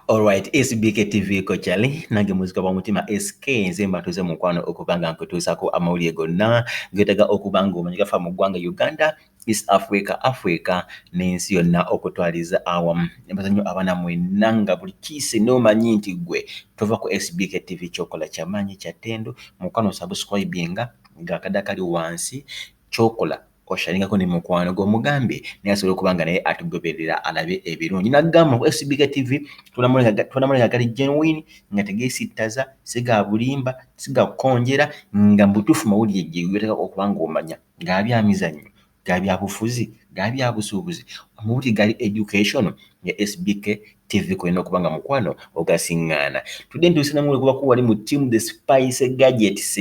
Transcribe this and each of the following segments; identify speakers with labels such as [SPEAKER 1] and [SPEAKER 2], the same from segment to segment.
[SPEAKER 1] Alright, SBK TV ko kyali nange muzika wa mutima SK nze mbatuze mu nkwano okubanga nkutuusako amawulire gonna geetaga okubanga omanyika fa mu ggwanga Uganda, East Africa n'ensi yonna okutwaliza awamu. Mbaza nnyo abaana mwenna nga buli kiise n'omanyi nti gwe tova ku SBK TV ky'okola kyamaanyi kya ttendo mukwano subscribinga ng'akadde kali wansi ky'okola osharingako ne mukwano gw'omugambe naye asobola okuba nga naye atugoberera alabe ebirungi. Naggamba ku SBK TV tunamulenga gali genuine nga tegeesittaza si ga bulimba si ga kukonjera nga mbutuufu mawulire gye weetaaga okuba ng'omanya ga byamizannyo ga byabufuzi ga byabusuubuzi amawulire gali education ya SBK TV kulina okuba nga mukwano ogasiŋŋaana. Tudde ntuuse namule kuba wali mu team the Spice Gadgets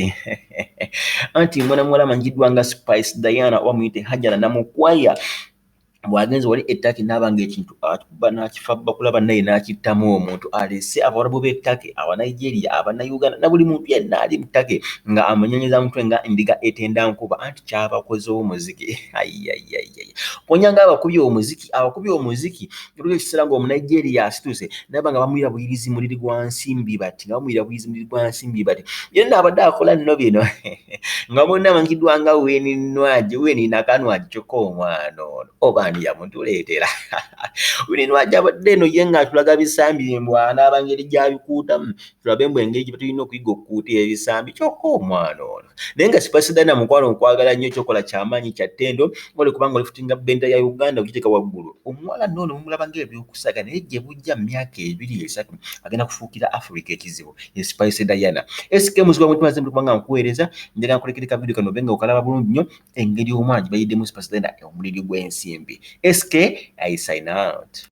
[SPEAKER 1] anti mwana muwala amanyiddwa nga Spice Diana oba muyite Hajjana Namukwaya bw'agenze wali ettaki n'abanga ekintu akuba n'akifabba kulaba naye n'akittamu omuntu alese Abawarabu b'ettake Abanigeria Abannayuganda na buli muntu yenna ali mu ttake nga amunyenyeza mutwe nga ndiga etenda nkuba anti kyabakozewo omuziki onyanga abakubi omuziki olwo ekiseera ng'Omunigeria asituse naba nga bamuyira buyirizi muliri gwa nsimbi bati yenna abadde akola nno bino nga bonna amanyiddwa nga Weni Nakanwaji kyokka omwana ono oba ani yamutuleetera Weni Nakanwaji abadde eno ye ng'atulaga bisambi mbwa n'abangeri gy'abikuutamu tulabe mbwe engeri gye tulina okuyiga okukuutira ebisambi kyokka omwana ono. Naye nga Spice Diana mukwano nkwagala nnyo ky'okola kyamaanyi kya ttendo oli kubanga olifutinga bbenda ya Uganda okiteeka waggulu omuwala n'ono mumulaba ng'ebyokusaga naye gye bujja mu myaka 2-3 agenda kufuukira Africa ekizibu ye Spice Diana. SK muzika wa mutima nze kubanga nkuweereza njagala nkulekereka video kano obe nga okalaba bulungi nnyo engeri omwana gye bayiddemu Spice Diana omuliri gw'ensimbi. SK I sign out.